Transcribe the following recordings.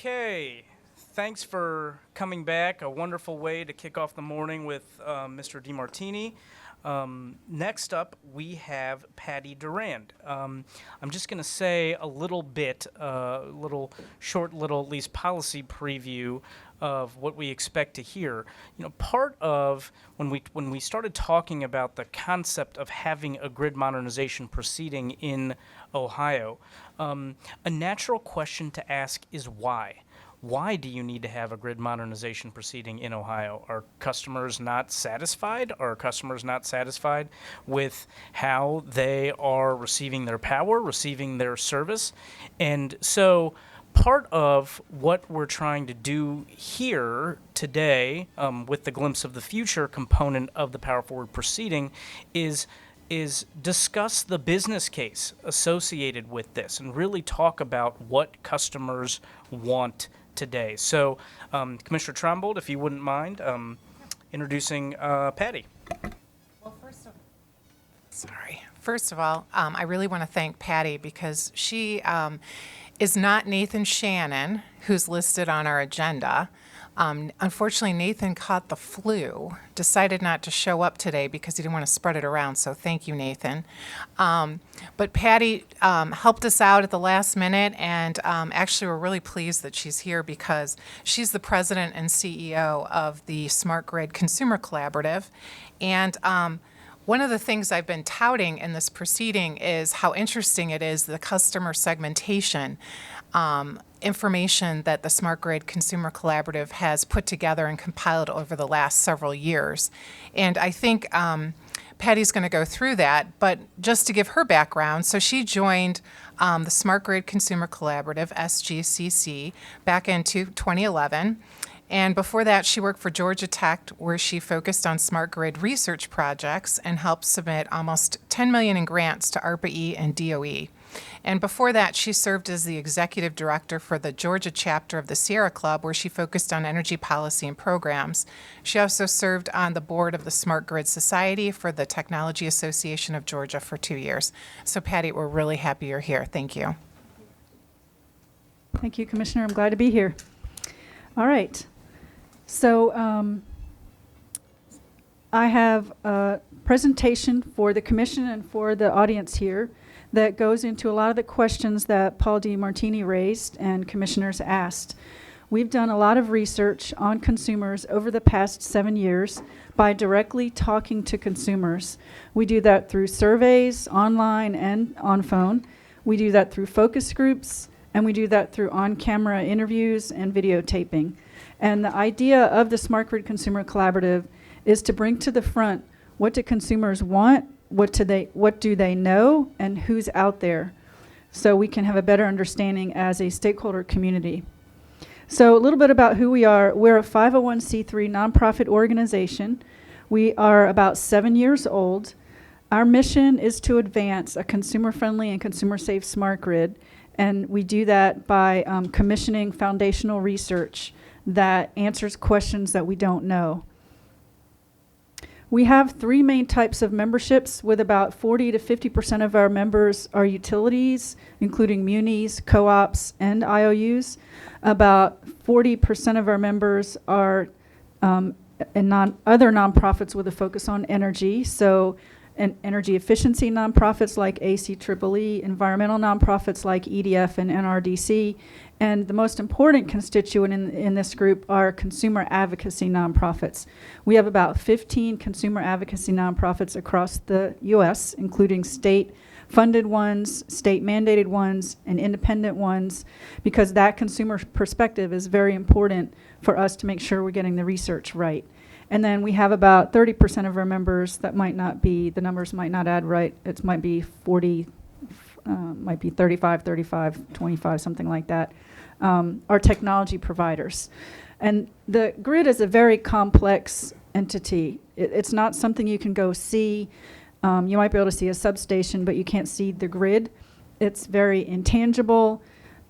Okay, thanks for coming back. A wonderful way to kick off the morning with Mr. DeMartini. Next up, we have Patty Durand. I'm just going to say a little bit, short little, at least policy preview of what we expect to hear. You know, part of when we started talking about the concept of having a grid modernization proceeding in Ohio, a natural question to ask is why. Why do you need to have a grid modernization proceeding in Ohio? Are customers not satisfied? Are customers not satisfied with how they are receiving their power, receiving their service? And so part of what we're trying to do here today with the Glimpse of the Future component of the Power Forward proceeding is discuss the business case associated with this and really talk about what customers want today. So, Commissioner Trombold, if you wouldn't mind introducing Patty. Well, first of all, I really want to thank Patty because she is not Nathan Shannon, who's listed on our agenda. Unfortunately, Nathan caught the flu, decided not to show up today because he didn't want to spread it around, so thank you, Nathan. But Patty helped us out at the last minute, and actually we're really pleased that she's here because she's the president and CEO of the Smart Grid Consumer Collaborative. And one of the things I've been touting in this proceeding is how interesting it is, the customer segmentation information that the Smart Grid Consumer Collaborative has put together and compiled over the last several years. And I think Patty's going to go through that, but just to give her background, so she joined the Smart Grid Consumer Collaborative, SGCC, back in 2011. And before that, she worked for Georgia Tech, where she focused on smart grid research projects and helped submit almost $10 million in grants to ARPA-E and DOE. And before that, she served as the executive director for the Georgia chapter of the Sierra Club, where she focused on energy policy and programs. She also served on the board of the Smart Grid Society for the Technology Association of Georgia for 2 years. So, Patty, we're really happy you're here. Thank you. Thank you, Commissioner. I'm glad to be here. All right. So I have a presentation for the Commission and for the audience here that goes into a lot of the questions that Paul DeMartini raised and commissioners asked. We've done a lot of research on consumers over the past 7 years by directly talking to consumers. We do that through surveys, online and on phone. We do that through focus groups, and we do that through on-camera interviews and videotaping. And the idea of the Smart Grid Consumer Collaborative is to bring to the front what do consumers want, what do they know, and who's out there, so we can have a better understanding as a stakeholder community. So a little bit about who we are. We're a 501c3 nonprofit organization. We are about 7 years old. Our mission is to advance a consumer-friendly and consumer-safe smart grid, and we do that by commissioning foundational research that answers questions that we don't know. We have 3 main types of memberships, with about 40 to 50% of our members are utilities, including munis, co-ops, and IOUs. About 40% of our members are other nonprofits with a focus on energy, so energy efficiency nonprofits like ACEEE, environmental nonprofits like EDF and NRDC, and the most important constituent in this group are consumer advocacy nonprofits. We have about 15 consumer advocacy nonprofits across the U.S., including state-funded ones, state-mandated ones, and independent ones, because that consumer perspective is very important for us to make sure we're getting the research right. And then we have about 30% of our members that might not be, the numbers might not add right. It might be 40, might be 35, 25, something like that, are technology providers. And the grid is a very complex entity. It's not something you can go see. You might be able to see a substation, but you can't see the grid. It's very intangible.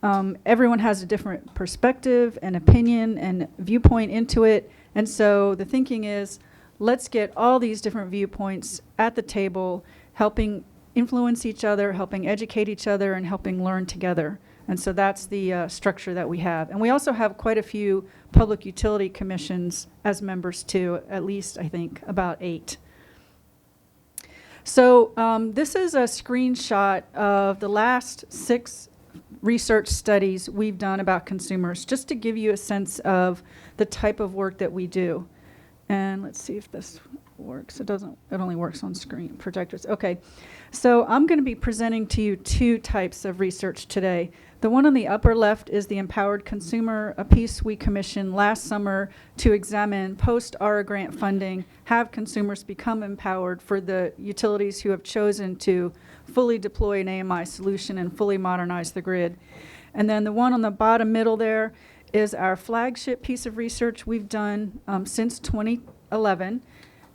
Everyone has a different perspective and opinion and viewpoint into it. And so the thinking is, let's get all these different viewpoints at the table, helping influence each other, helping educate each other, and helping learn together And so that's the structure that we have. And we also have quite a few public utility commissions as members too, at least I think about 8. So this is a screenshot of the last 6 research studies we've done about consumers, just to give you a sense of the type of work that we do. And let's see if this works. It doesn't, it only works on screen projectors. Okay, so I'm going to be presenting to you 2 types of research today. The one on the upper left is the Empowered Consumer, a piece we commissioned last summer to examine post-ARA grant funding, have consumers become empowered for the utilities who have chosen to fully deploy an AMI solution and fully modernize the grid. And then the one on the bottom middle there is our flagship piece of research we've done since 2011.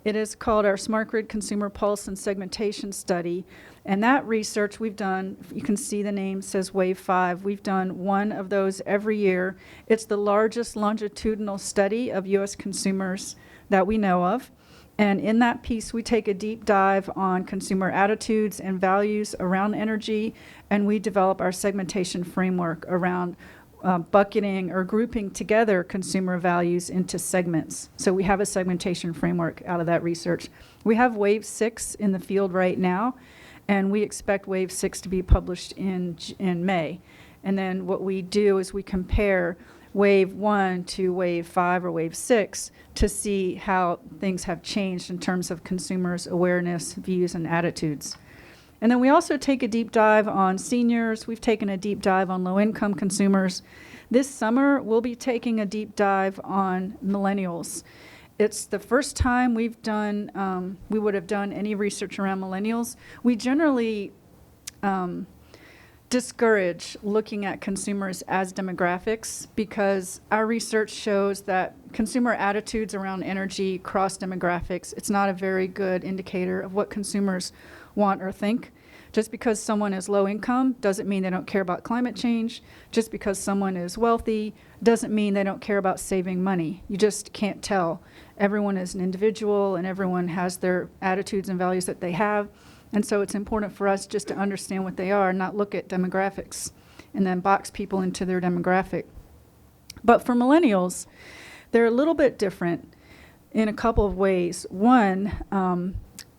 It is called our Smart Grid Consumer Pulse and Segmentation Study. And that research we've done, you can see the name says Wave 5. We've done one of those every year. It's the largest longitudinal study of U.S. consumers that we know of. And in that piece, we take a deep dive on consumer attitudes and values around energy, and we develop our segmentation framework around bucketing or grouping together consumer values into segments. So we have a segmentation framework out of that research. We have Wave 6 in the field right now, and we expect Wave 6 to be published in May. And then what we do is we compare Wave 1 to Wave 5 or Wave 6 to see how things have changed in terms of consumers' awareness, views, and attitudes. And then we also take a deep dive on seniors. We've taken a deep dive on low-income consumers. This summer, we'll be taking a deep dive on millennials. It's the first time we've done, we would have done any research around millennials. We generally discourage looking at consumers as demographics because our research shows that consumer attitudes around energy cross demographics. It's not a very good indicator of what consumers want or think. Just because someone is low income doesn't mean they don't care about climate change. Just because someone is wealthy doesn't mean they don't care about saving money. You just can't tell. Everyone is an individual and everyone has their attitudes and values that they have. And so it's important for us just to understand what they are and not look at demographics and then box people into their demographic. But for millennials, they're a little bit different in a couple of ways. One,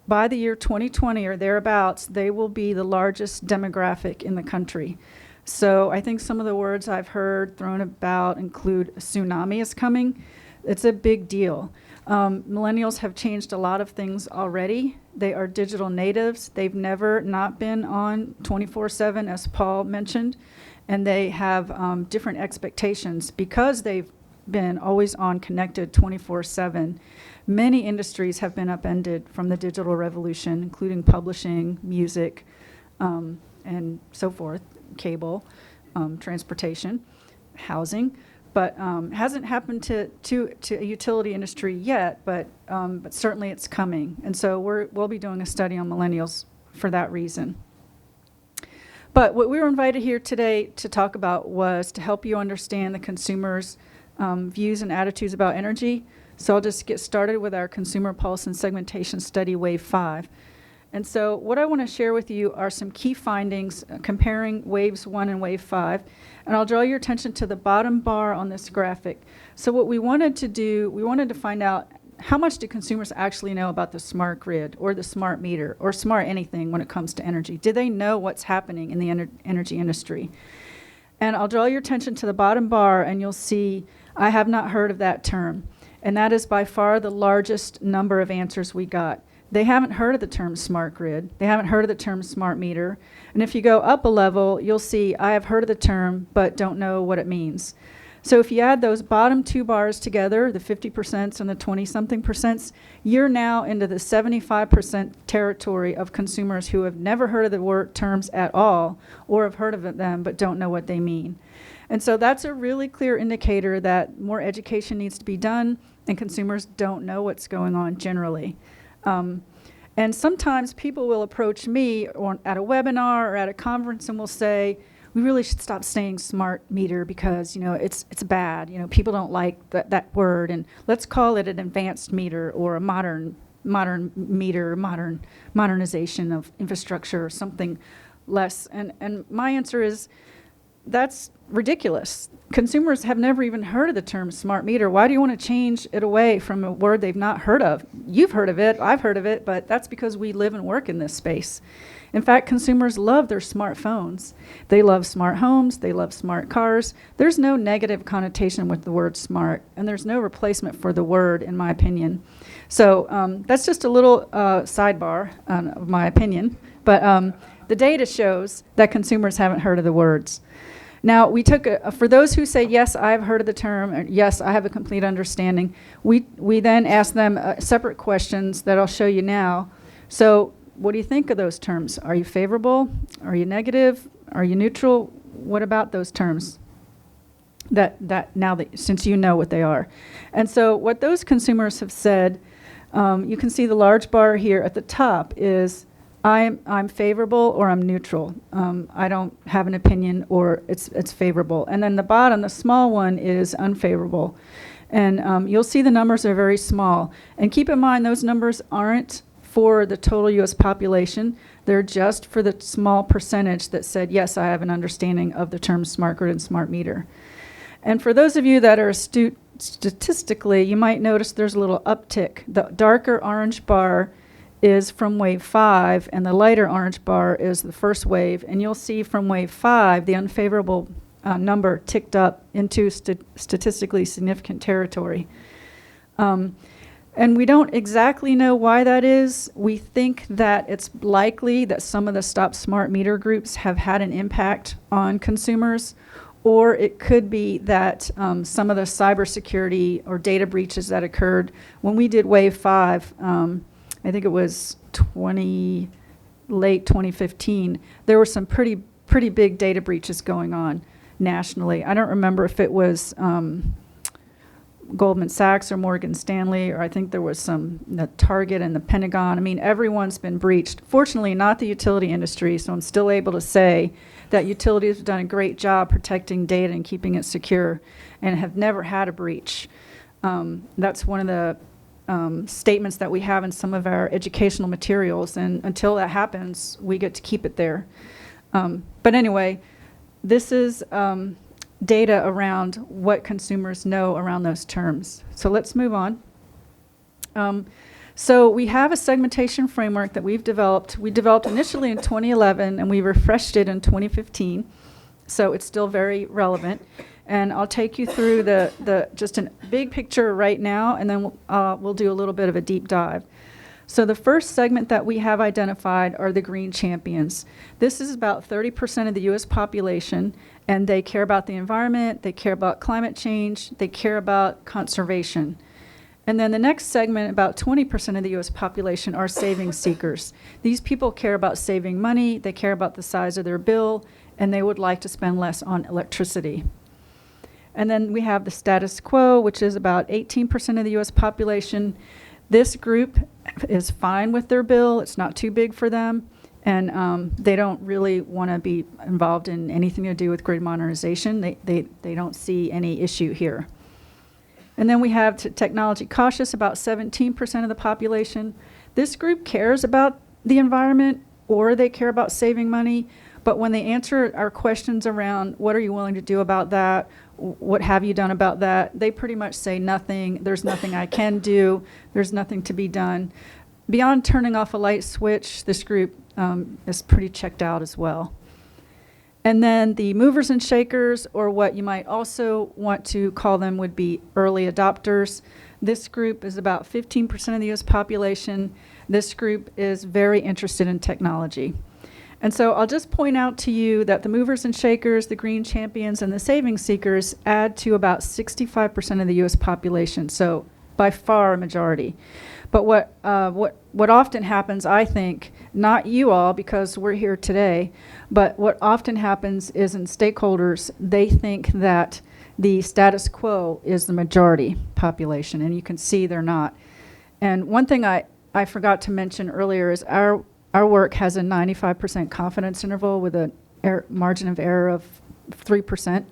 by the year 2020 or thereabouts, they will be the largest demographic in the country. So I think some of the words I've heard thrown about include a tsunami is coming. It's a big deal. Millennials have changed a lot of things already. They are digital natives. They've never not been on 24/7, as Paul mentioned, and they have different expectations because they've been always on connected 24/7. Many industries have been upended from the digital revolution, including publishing, music, and so forth, cable, transportation, housing. But hasn't happened to a utility industry yet, but certainly it's coming. And so we'll be doing a study on millennials for that reason. But what we were invited here today to talk about was to help you understand the consumers' views and attitudes about energy. So I'll just get started with our Consumer Pulse and Segmentation Study, Wave 5. And so what I want to share with you are some key findings comparing Waves 1 and Wave 5. And I'll draw your attention to the bottom bar on this graphic. So what we wanted to do, we wanted to find out how much do consumers actually know about the smart grid or the smart meter or smart anything when it comes to energy? Do they know what's happening in the energy industry? And I'll draw your attention to the bottom bar and you'll see I have not heard of that term. And that is by far the largest number of answers we got. They haven't heard of the term smart grid. They haven't heard of the term smart meter. And if you go up a level, you'll see I have heard of the term, but don't know what it means. So if you add those bottom 2 bars together, the 50% and the 20-something percent, you're now into the 75% territory of consumers who have never heard of the word terms at all or have heard of them but don't know what they mean. And so that's a really clear indicator that more education needs to be done and consumers don't know what's going on generally. And sometimes people will approach me or at a webinar or at a conference and will say, we really should stop saying smart meter because, you know, it's bad. You know, people don't like that word, and let's call it an advanced meter or a modern meter, modernization of infrastructure or something less. And my answer is, that's ridiculous. Consumers have never even heard of the term smart meter. Why do you want to change it away from a word they've not heard of? You've heard of it, I've heard of it, but that's because we live and work in this space. In fact, consumers love their smartphones. They love smart homes, they love smart cars. There's no negative connotation with the word smart, and there's no replacement for the word, in my opinion. So that's just a little sidebar of my opinion, but the data shows that consumers haven't heard of the words. Now, we took, for those who say, yes, I've heard of the term, or yes, I have a complete understanding, we then asked them separate questions that I'll show you now. So what do you think of those terms? Are you favorable? Are you negative? Are you neutral? What about those terms? Since you know what they are. And so what those consumers have said, you can see the large bar here at the top is I'm favorable or I'm neutral. I don't have an opinion or it's favorable. And then the bottom, the small one, is unfavorable. And you'll see the numbers are very small. And keep in mind, those numbers aren't for the total U.S. population. They're just for the small percentage that said, yes, I have an understanding of the terms smart grid and smart meter. And for those of you that are astute statistically, you might notice there's a little uptick. The darker orange bar is from wave 5, and the lighter orange bar is the first wave. And you'll see from wave 5, the unfavorable number ticked up into statistically significant territory. And we don't exactly know why that is. We think that it's likely that some of the Stop Smart Meter groups have had an impact on consumers, or it could be that some of the cybersecurity or data breaches that occurred when we did wave 5, I think it was late 2015, there were some pretty big data breaches going on nationally. I don't remember if it was Goldman Sachs or Morgan Stanley, or I think there was the Target and the Pentagon. I mean, everyone's been breached. Fortunately, not the utility industry, so I'm still able to say that utilities have done a great job protecting data and keeping it secure and have never had a breach. That's one of the statements that we have in some of our educational materials, and until that happens, we get to keep it there. But anyway, this is data around what consumers know around those terms. So let's move on. So we have a segmentation framework that we've developed. We developed initially in 2011, and we refreshed it in 2015. So it's still very relevant. And I'll take you through just a big picture right now, and then we'll do a little bit of a deep dive. So the first segment that we have identified are the green champions. This is about 30% of the U.S. population, and they care about the environment, they care about climate change, they care about conservation. And then the next segment, about 20% of the U.S. population, are savings seekers. These people care about saving money, they care about the size of their bill, and they would like to spend less on electricity. And then we have the status quo, which is about 18% of the U.S. population. This group is fine with their bill. It's not too big for them. And they don't really want to be involved in anything to do with grid modernization. They don't see any issue here. And then we have technology cautious, about 17% of the population. This group cares about the environment, or they care about saving money. But when they answer our questions around what are you willing to do about that, what have you done about that, they pretty much say nothing. There's nothing I can do. There's nothing to be done. Beyond turning off a light switch, this group is pretty checked out as well. And then the movers and shakers, or what you might also want to call them, would be early adopters. This group is about 15% of the U.S. population. This group is very interested in technology. And so I'll just point out to you that the movers and shakers, the green champions, and the savings seekers add to about 65% of the U.S. population, so by far a majority. But what often happens, I think, not you all because we're here today, but what often happens is in stakeholders, they think that the status quo is the majority population, and you can see they're not. And one thing I forgot to mention earlier is our work has a 95% confidence interval with a margin of error of 3%. And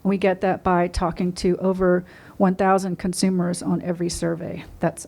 we get that by talking to over 1,000 consumers on every survey. That's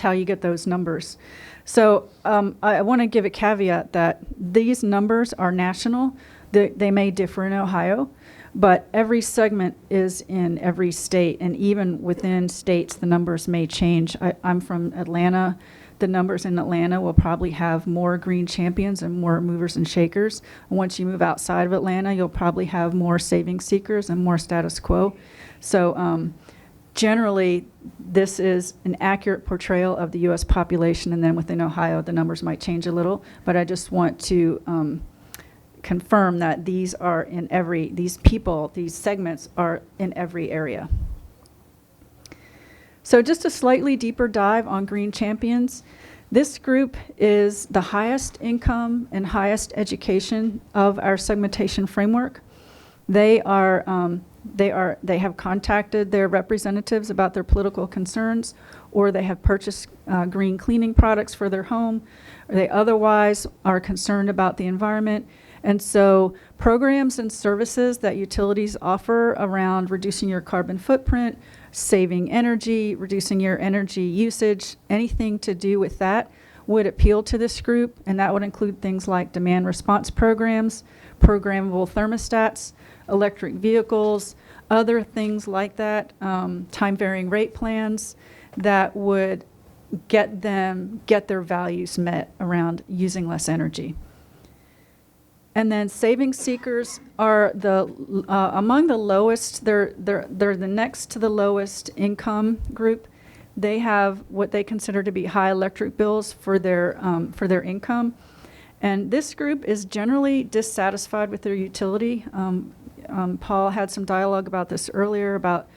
how you get those numbers. So I want to give a caveat that these numbers are national. They may differ in Ohio, but every segment is in every state, and even within states, the numbers may change. I'm from Atlanta. The numbers in Atlanta will probably have more green champions and more movers and shakers. Once you move outside of Atlanta, you'll probably have more saving seekers and more status quo. So generally, this is an accurate portrayal of the U.S. population, and then within Ohio, the numbers might change a little. But I just want to confirm that these segments are in every area. So just a slightly deeper dive on green champions. This group is the highest income and highest education of our segmentation framework. They have contacted their representatives about their political concerns, or they have purchased green cleaning products for their home, or they otherwise are concerned about the environment. And so programs and services that utilities offer around reducing your carbon footprint, saving energy, reducing your energy usage, anything to do with that would appeal to this group. And that would include things like demand response programs, programmable thermostats, electric vehicles, other things like that, time varying rate plans that would get their values met around using less energy. And then saving seekers are among the lowest. They're the next to the lowest income group. They have what they consider to be high electric bills for their income, and this group is generally dissatisfied with their utility. Paul had some dialogue about this earlier about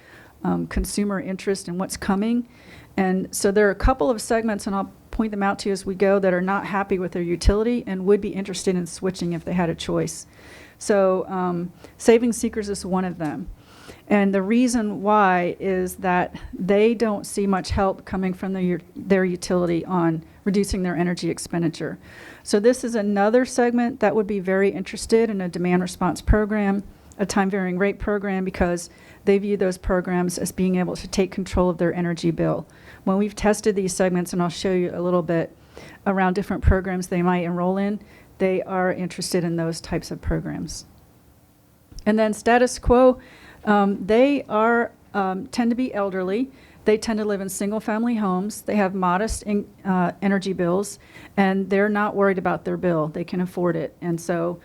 consumer interest and what's coming, and so there are a couple of segments, and I'll point them out to you as we go, that are not happy with their utility and would be interested in switching if they had a choice. So saving seekers is one of them. And the reason why is that they don't see much help coming from their utility on reducing their energy expenditure. So this is another segment that would be very interested in a demand response program, a time varying rate program, because they view those programs as being able to take control of their energy bill. When we've tested these segments, and I'll show you a little bit around different programs they might enroll in, they are interested in those types of programs. And then status quo, they tend to be elderly. They tend to live in single-family homes. They have modest energy bills, and they're not worried about their bill. They can afford it. And so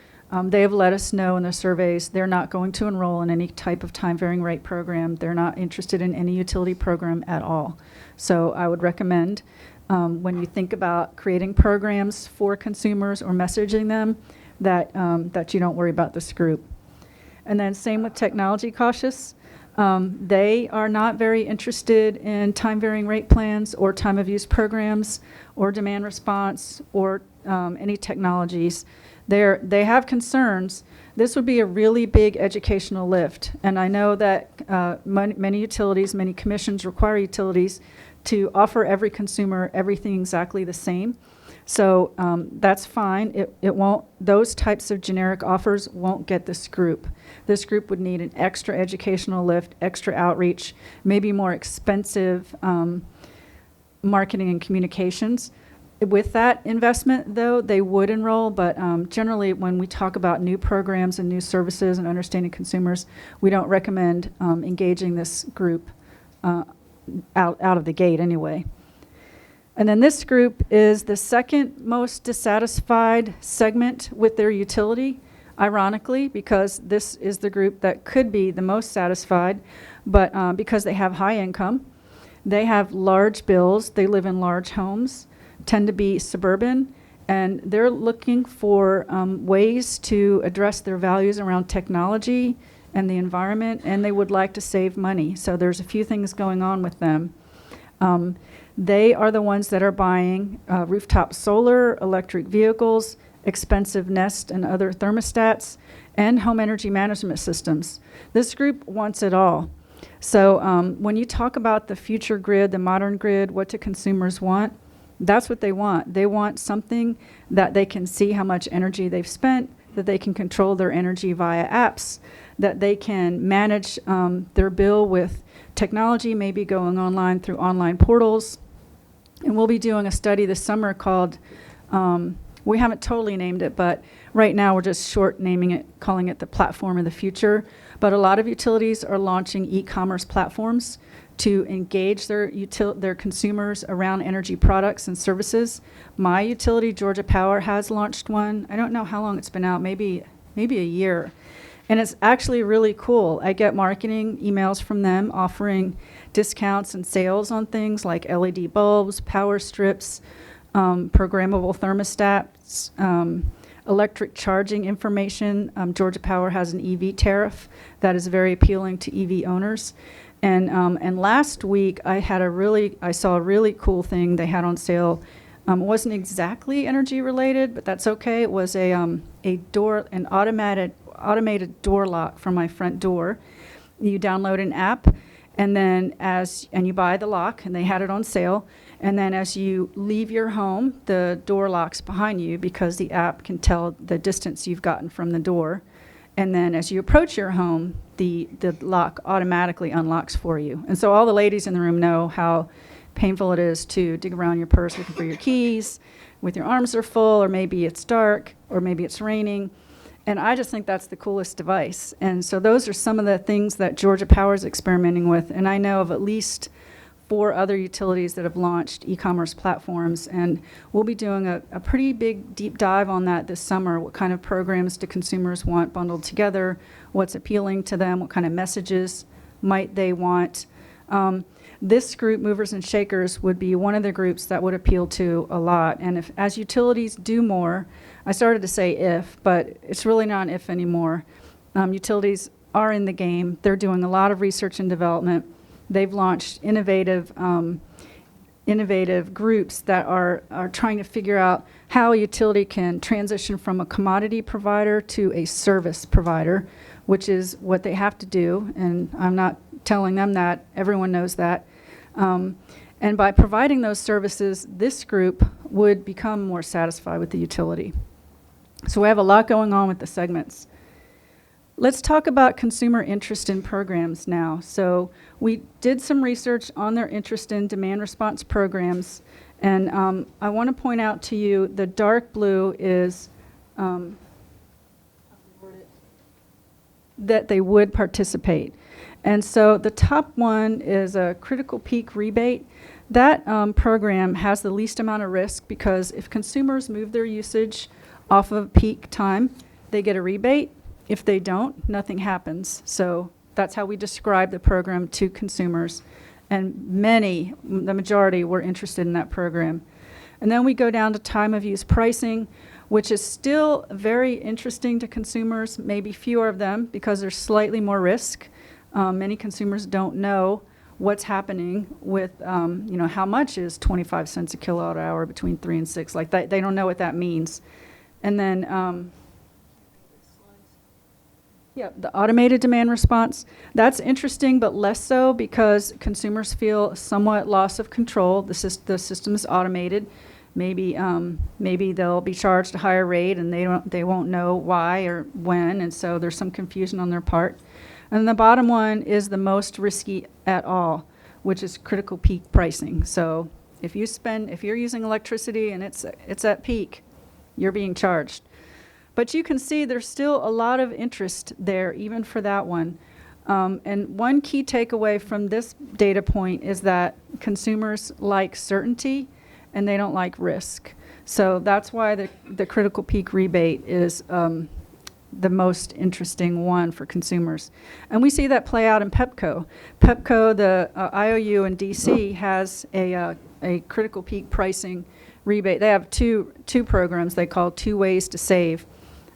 they have let us know in the surveys they're not going to enroll in any type of time varying rate program. They're not interested in any utility program at all. So I would recommend when you think about creating programs for consumers or messaging them that you don't worry about this group. And then same with technology cautious. They are not very interested in time varying rate plans or time of use programs or demand response or any technologies. They have concerns. This would be a really big educational lift. And I know that many utilities, many commissions require utilities to offer every consumer everything exactly the same. So that's fine. It won't, those types of generic offers won't get this group. This group would need an extra educational lift, extra outreach, maybe more expensive marketing and communications. With that investment, though, they would enroll, but generally when we talk about new programs and new services and understanding consumers, we don't recommend engaging this group out of the gate anyway. And then this group is the second most dissatisfied segment with their utility, ironically, because this is the group that could be the most satisfied, but because they have high income, they have large bills, they live in large homes, tend to be suburban, and they're looking for ways to address their values around technology and the environment, and they would like to save money. So there's a few things going on with them. They are the ones that are buying rooftop solar, electric vehicles, expensive Nest and other thermostats, and home energy management systems. This group wants it all. So when you talk about the future grid, the modern grid, what do consumers want? That's what they want. They want something that they can see how much energy they've spent, that they can control their energy via apps, that they can manage their bill with technology, maybe going online through online portals. And we'll be doing a study this summer called We haven't totally named it, but right now we're just short naming it, calling it the platform of the future. But a lot of utilities are launching e-commerce platforms to engage their consumers around energy products and services. My utility, Georgia Power, has launched one. I don't know how long it's been out, maybe a year. And it's actually really cool. I get marketing emails from them offering discounts and sales on things like LED bulbs, power strips, programmable thermostats, electric charging information. Georgia Power has an EV tariff that is very appealing to EV owners. And last week I saw a really cool thing they had on sale. It wasn't exactly energy related, but that's okay. It was an automated door lock for my front door. You download an app, and then you buy the lock, and they had it on sale. And then as you leave your home, the door locks behind you because the app can tell the distance you've gotten from the door. And then as you approach your home, the lock automatically unlocks for you. And so all the ladies in the room know how painful it is to dig around your purse looking for your keys with your arms are full, or maybe it's dark, or maybe it's raining. And I just think that's the coolest device. And so those are some of the things that Georgia Power is experimenting with. And I know of at least 4 other utilities that have launched e-commerce platforms, and we'll be doing a pretty big deep dive on that this summer. What kind of programs do consumers want bundled together? What's appealing to them? What kind of messages might they want? This group, Movers and Shakers, would be one of the groups that would appeal to a lot. And as utilities do more, I started to say if, but it's really not if anymore. Utilities are in the game. They're doing a lot of research and development. They've launched innovative groups that are trying to figure out how a utility can transition from a commodity provider to a service provider, which is what they have to do. And I'm not telling them that. Everyone knows that. And by providing those services, this group would become more satisfied with the utility. So we have a lot going on with the segments. Let's talk about consumer interest in programs now. So we did some research on their interest in demand response programs. And I want to point out to you, the dark blue is that they would participate. And so the top one is a critical peak rebate. That program has the least amount of risk because if consumers move their usage off of peak time, they get a rebate. If they don't, nothing happens. So that's how we describe the program to consumers. And the majority, were interested in that program. And then we go down to time of use pricing, which is still very interesting to consumers, maybe fewer of them because there's slightly more risk. Many consumers don't know what's happening with, how much is 25 cents a kilowatt hour between 3 and 6. Like that, they don't know what that means. And then, the automated demand response, that's interesting, but less so because consumers feel somewhat loss of control. The system is automated. Maybe they'll be charged a higher rate and they won't know why or when, and so there's some confusion on their part. And the bottom one is the most risky at all, which is critical peak pricing. So if you're using electricity and it's at peak, you're being charged. But you can see there's still a lot of interest there, even for that one. And one key takeaway from this data point is that consumers like certainty and they don't like risk. So that's why the critical peak rebate is the most interesting one for consumers. And we see that play out in PEPCO. PEPCO, the IOU in DC, has a critical peak pricing rebate. They have two programs they call 2 Ways to Save.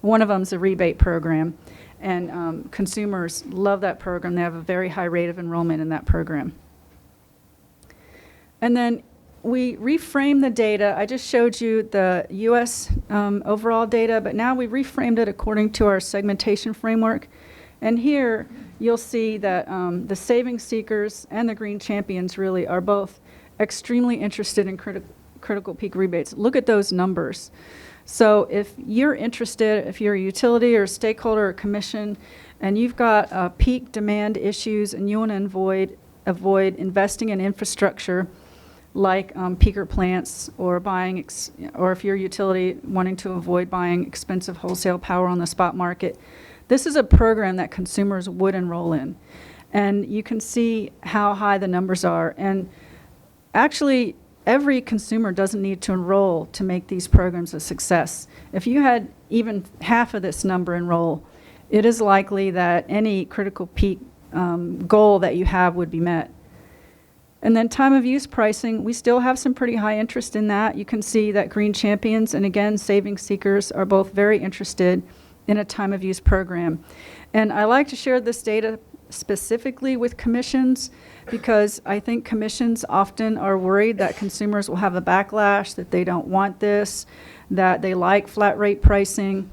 One of them is a rebate program, and consumers love that program. They have a very high rate of enrollment in that program. And then we reframe the data. I just showed you the U.S. Overall data, but now we reframed it according to our segmentation framework. And here you'll see that the savings seekers and the green champions really are both extremely interested in critical peak rebates. Look at those numbers. So if you're interested, if you're a utility or a stakeholder or commission, and you've got peak demand issues and you want to avoid investing in infrastructure, like peaker plants or buying, or if you're a utility wanting to avoid buying expensive wholesale power on the spot market. This is a program that consumers would enroll in. And you can see how high the numbers are. And actually, every consumer doesn't need to enroll to make these programs a success. If you had even half of this number enroll, it is likely that any critical peak goal that you have would be met. And then time of use pricing, we still have some pretty high interest in that. You can see that Green Champions and again, Savings Seekers are both very interested in a time of use program. And I like to share this data specifically with commissions because I think commissions often are worried that consumers will have a backlash, that they don't want this, that they like flat rate pricing.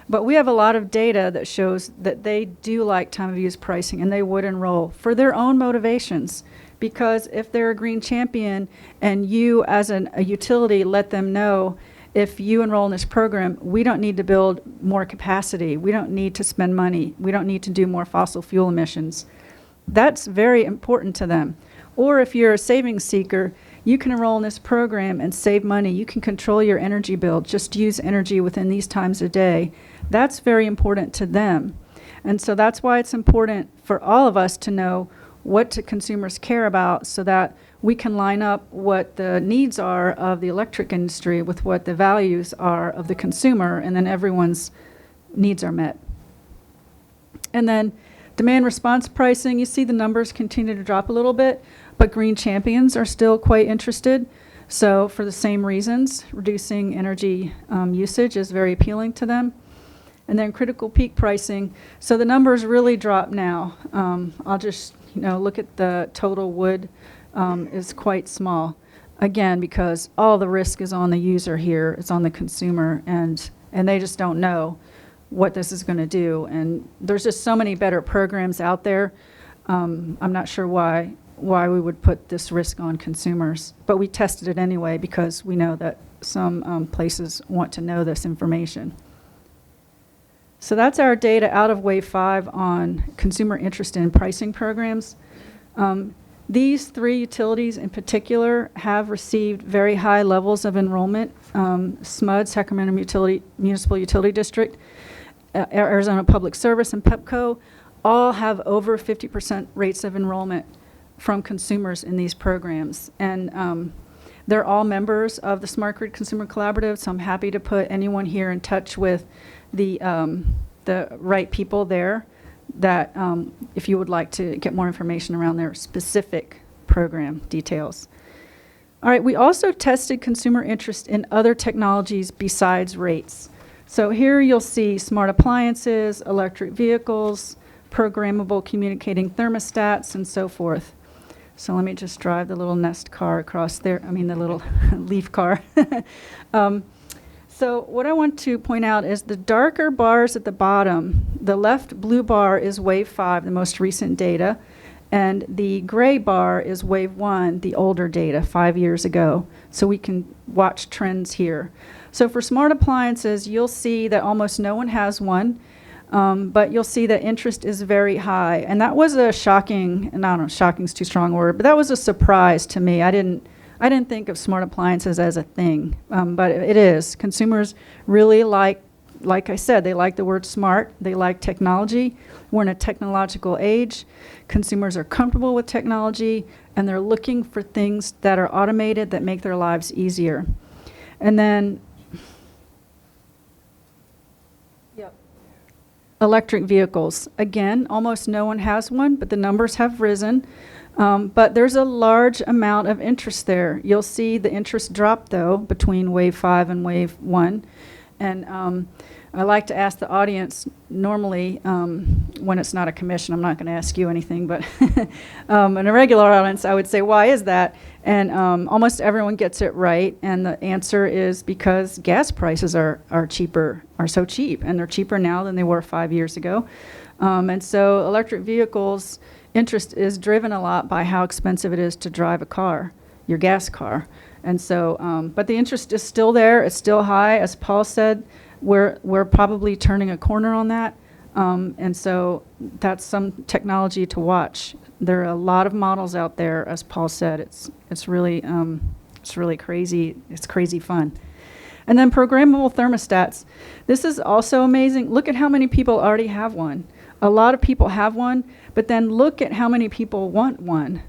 But we have a lot of data that shows that they do like time of use pricing and they would enroll for their own motivations. Because if they're a Green Champion and you as a utility let them know, if you enroll in this program, we don't need to build more capacity. We don't need to spend money. We don't need to do more fossil fuel emissions. That's very important to them. Or if you're a savings seeker, you can enroll in this program and save money. You can control your energy bill. Just use energy within these times a day. That's very important to them. And so that's why it's important for all of us to know what consumers care about so that we can line up what the needs are of the electric industry with what the values are of the consumer, and then everyone's needs are met. And then demand response pricing, you see the numbers continue to drop a little bit, but Green Champions are still quite interested. So for the same reasons, reducing energy usage is very appealing to them. And then critical peak pricing. So the numbers really drop now. I'll just look at the total wood is quite small. Again, because all the risk is on the user here, it's on the consumer, and they just don't know what this is going to do. And there's just so many better programs out there. I'm not sure why we would put this risk on consumers, but we tested it anyway because we know that some places want to know this information. So that's our data out of Wave 5 on consumer interest in pricing programs. These three utilities in particular have received very high levels of enrollment. SMUD, Sacramento Municipal Utility District, Arizona Public Service, and PEPCO all have over 50% rates of enrollment from consumers in these programs. And they're all members of the Smart Grid Consumer Collaborative, so I'm happy to put anyone here in touch with the right people there that if you would like to get more information around their specific program details. All right, we also tested consumer interest in other technologies besides rates. So here you'll see smart appliances, electric vehicles, programmable communicating thermostats, and so forth. So let me just drive the little Nest car across there, the little Leaf car. So what I want to point out is the darker bars at the bottom, the left blue bar is Wave 5, the most recent data, and the gray bar is Wave 1, the older data, 5 years ago. So we can watch trends here. So for smart appliances, you'll see that almost no one has one, but you'll see that interest is very high. And that was a shocking, and I don't know, shocking's too strong a word, but that was a surprise to me. I didn't think of smart appliances as a thing, but it is. Consumers really like I said, they like the word smart. They like technology. We're in a technological age. Consumers are comfortable with technology, and they're looking for things that are automated that make their lives easier. And then electric vehicles. Again, almost no one has one, but the numbers have risen. But there's a large amount of interest there. You'll see the interest drop, though, between Wave 5 and Wave 1. And I like to ask the audience, normally, when it's not a commission, I'm not going to ask you anything, but in a regular audience, I would say, why is that? And almost everyone gets it right. And the answer is because gas prices are so cheap. And they're cheaper now than they were 5 years ago. And so electric vehicles interest is driven a lot by how expensive it is to drive a car, your gas car. And so, but the interest is still there. It's still high. As Paul said, we're probably turning a corner on that. And so that's some technology to watch. There are a lot of models out there, as Paul said. It's really crazy. It's crazy fun. And then programmable thermostats. This is also amazing. Look at how many people already have one. A lot of people have one, but then look at how many people want one.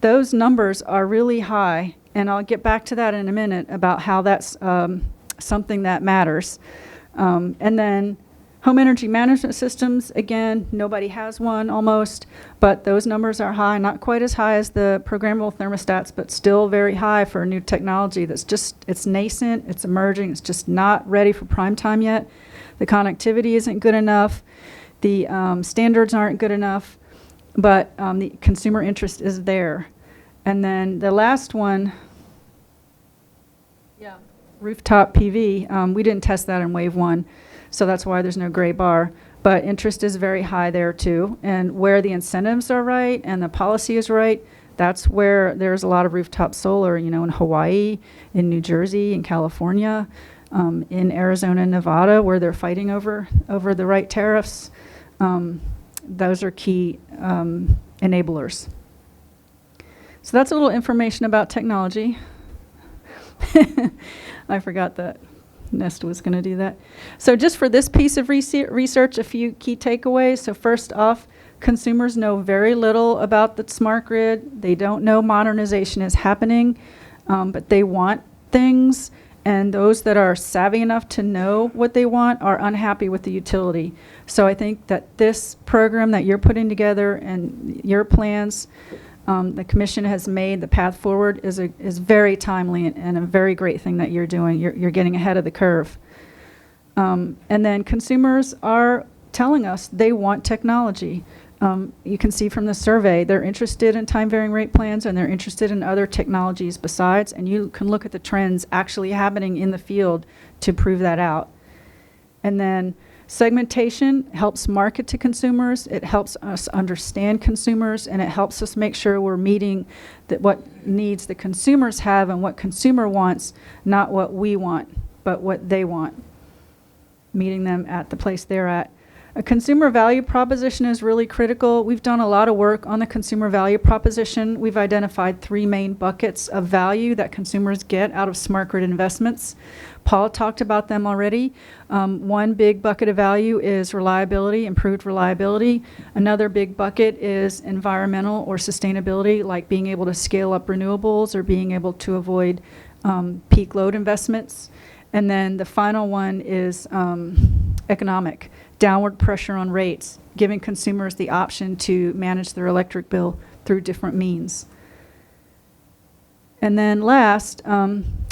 Those numbers are really high, and I'll get back to that in a minute about how that's something that matters. And then home energy management systems, again, nobody has one almost, but those numbers are high, not quite as high as the programmable thermostats, but still very high for a new technology that's it's nascent, it's emerging, it's just not ready for prime time yet. The connectivity isn't good enough. The standards aren't good enough, but the consumer interest is there. And then the last one, rooftop PV, we didn't test that in wave 1. So that's why there's no gray bar. But interest is very high there too. And where the incentives are right and the policy is right, that's where there's a lot of rooftop solar, in Hawaii, in New Jersey, in California, in Arizona and Nevada, where they're fighting over the right tariffs. Those are key enablers. So that's a little information about technology. I forgot that Nest was going to do that. So just for this piece of research, a few key takeaways. So first off, consumers know very little about the smart grid. They don't know modernization is happening, but they want things. And those that are savvy enough to know what they want are unhappy with the utility. So I think that this program that you're putting together and your plans, the commission has made, the path forward is very timely and a very great thing that you're doing. You're getting ahead of the curve. And then consumers are telling us they want technology. You can see from the survey, they're interested in time varying rate plans and they're interested in other technologies besides, and you can look at the trends actually happening in the field to prove that out. And then segmentation helps market to consumers, it helps us understand consumers, and it helps us make sure we're meeting what needs the consumers have and what consumer wants, not what we want, but what they want, meeting them at the place they're at. A consumer value proposition is really critical. We've done a lot of work on the consumer value proposition. We've identified 3 main buckets of value that consumers get out of smart grid investments. Paul talked about them already. One big bucket of value is reliability, improved reliability. Another big bucket is environmental or sustainability, like being able to scale up renewables or being able to avoid peak load investments. And then the final one is economic, downward pressure on rates, giving consumers the option to manage their electric bill through different means. And then last,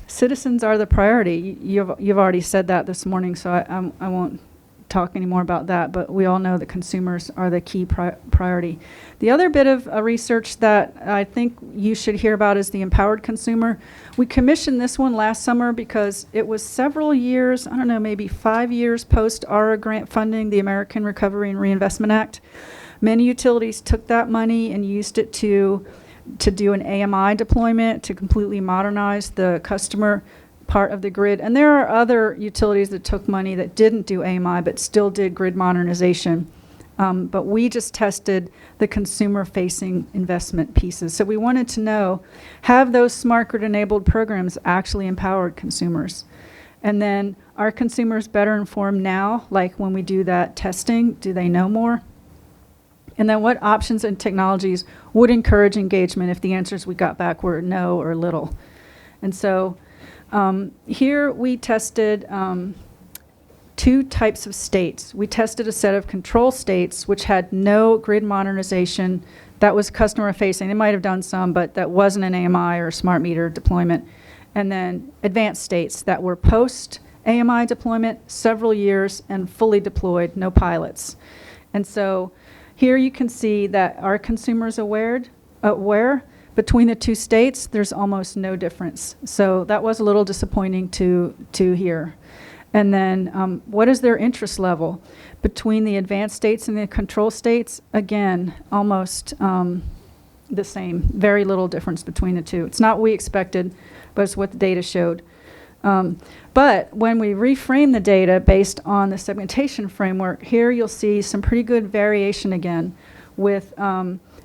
citizens are the priority. You've already said that this morning, so I won't talk anymore about that, but we all know that consumers are the key priority. The other bit of research that I think you should hear about is the empowered consumer. We commissioned this one last summer because it was several years, I don't know, maybe 5 years post ARA grant funding, the American Recovery and Reinvestment Act. Many utilities took that money and used it to do an AMI deployment to completely modernize the customer part of the grid. And there are other utilities that took money that didn't do AMI but still did grid modernization. But we just tested the consumer-facing investment pieces. So we wanted to know, have those smart grid-enabled programs actually empowered consumers? And then are consumers better informed now, like when we do that testing? Do they know more? And then what options and technologies would encourage engagement if the answers we got back were no or little? And so here we tested 2 types of states. We tested a set of control states which had no grid modernization. That was customer facing. They might have done some, but that wasn't an AMI or smart meter deployment. And then advanced states that were post AMI deployment, several years and fully deployed, no pilots. And so here you can see that are consumers aware between the 2 states, there's almost no difference. So that was a little disappointing to hear. And then what is their interest level? Between the advanced states and the control states, again, almost the same. Very little difference between the 2. It's not what we expected, but it's what the data showed. But when we reframe the data based on the segmentation framework, here you'll see some pretty good variation again, with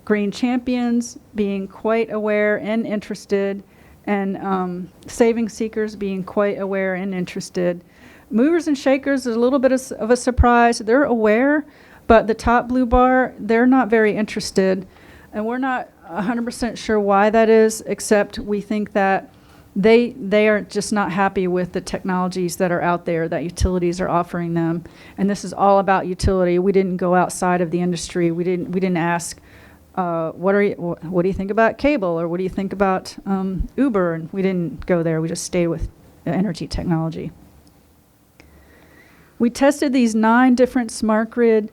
green champions being quite aware and interested, and saving seekers being quite aware and interested. Movers and shakers is a little bit of a surprise. They're aware, but the top blue bar, they're not very interested. And we're not 100% sure why that is, except we think that they are just not happy with the technologies that are out there that utilities are offering them. And this is all about utility. We didn't go outside of the industry. We didn't ask, what do you think about cable, or what do you think about Uber? And we didn't go there. We just stayed with energy technology. We tested these 9 different smart grid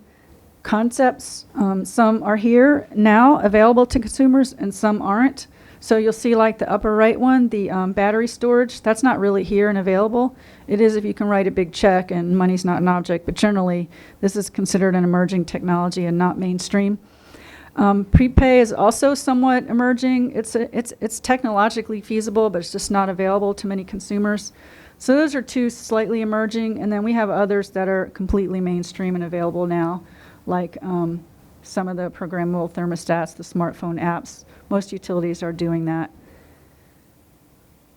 concepts. Some are here now available to consumers, and some aren't. So you'll see, like the upper right one, the battery storage, that's not really here and available. It is if you can write a big check and money's not an object, but generally this is considered an emerging technology and not mainstream. Prepay is also somewhat emerging. It's technologically feasible, but it's just not available to many consumers. So those are 2 slightly emerging, and then we have others that are completely mainstream and available now, like some of the programmable thermostats, the smartphone apps. Most utilities are doing that.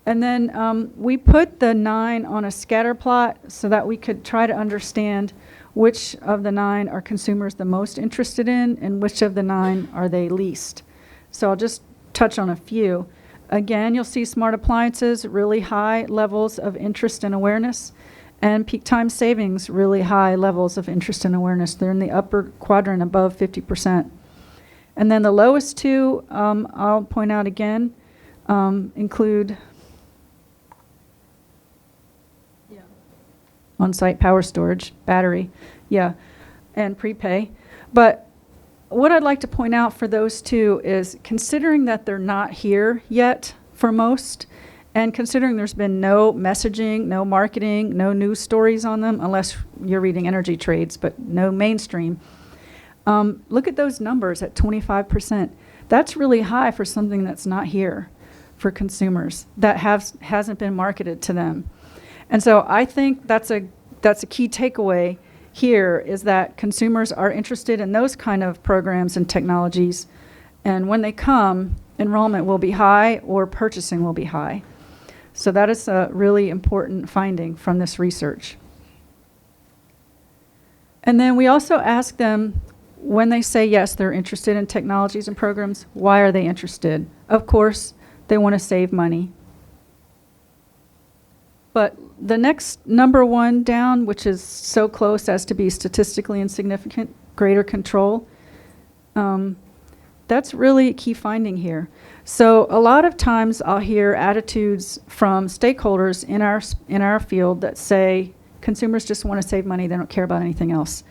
And then we put the 9 on a scatter plot so that we could try to understand which of the 9 are consumers the most interested in, and which of the 9 are they least. So I'll just touch on a few. Again, you'll see smart appliances, really high levels of interest and awareness, and peak time savings, really high levels of interest and awareness. They're in the upper quadrant above 50%. And then the lowest 2, I'll point out again, include on-site power storage, battery, and prepay. But what I'd like to point out for those 2 is, considering that they're not here yet for most, and considering there's been no messaging, no marketing, no news stories on them, unless you're reading energy trades, but no mainstream, look at those numbers at 25%. That's really high for something that's not here for consumers, that hasn't been marketed to them. And so I think that's a key takeaway here, is that consumers are interested in those kind of programs and technologies. And when they come, enrollment will be high or purchasing will be high. So that is a really important finding from this research. And then we also ask them, when they say yes, they're interested in technologies and programs, why are they interested? Of course, they want to save money. But the next number 1 down, which is so close as to be statistically insignificant, greater control, that's really a key finding here. So a lot of times I'll hear attitudes from stakeholders in our field that say consumers just want to save money, they don't care about anything else.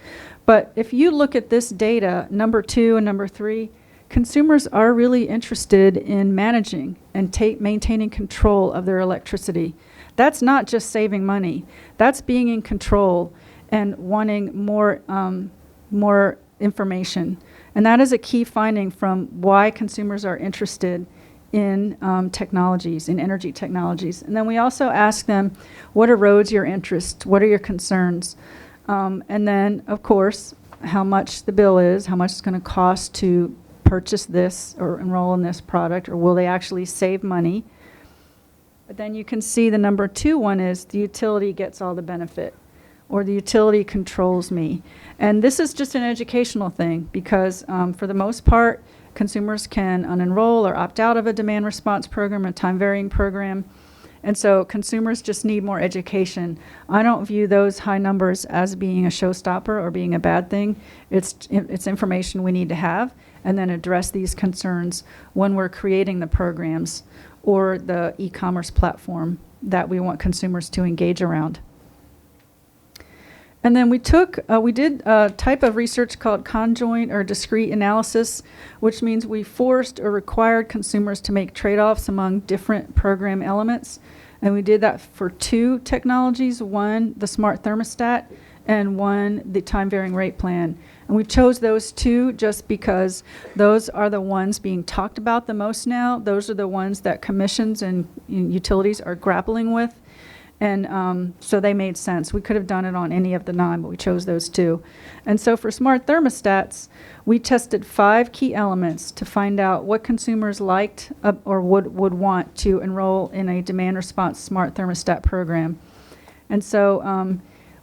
But if you look at this data, number 2 and number 3, consumers are really interested in managing and maintaining control of their electricity. That's not just saving money. That's being in control and wanting more information. And that is a key finding from why consumers are interested in technologies, in energy technologies. And then we also ask them, what erodes your interest? What are your concerns? And then, of course, how much the bill is, how much it's going to cost to purchase this or enroll in this product, or will they actually save money? But then you can see the number 2 one is the utility gets all the benefit, or the utility controls me. And this is just an educational thing, because for the most part, consumers can unenroll or opt out of a demand response program, a time varying program. And so consumers just need more education. I don't view those high numbers as being a showstopper or being a bad thing. It's information we need to have, and then address these concerns when we're creating the programs or the e-commerce platform that we want consumers to engage around. And then we did a type of research called conjoint or discrete analysis, which means we forced or required consumers to make trade-offs among different program elements. And we did that for 2 technologies, 1, the smart thermostat, and 1, the time varying rate plan. And we chose those 2 just because those are the ones being talked about the most now. Those are the ones that commissions and utilities are grappling with. And so they made sense. We could have done it on any of the 9, but we chose those 2. And so for smart thermostats, we tested 5 key elements to find out what consumers liked or would want to enroll in a demand response smart thermostat program. And so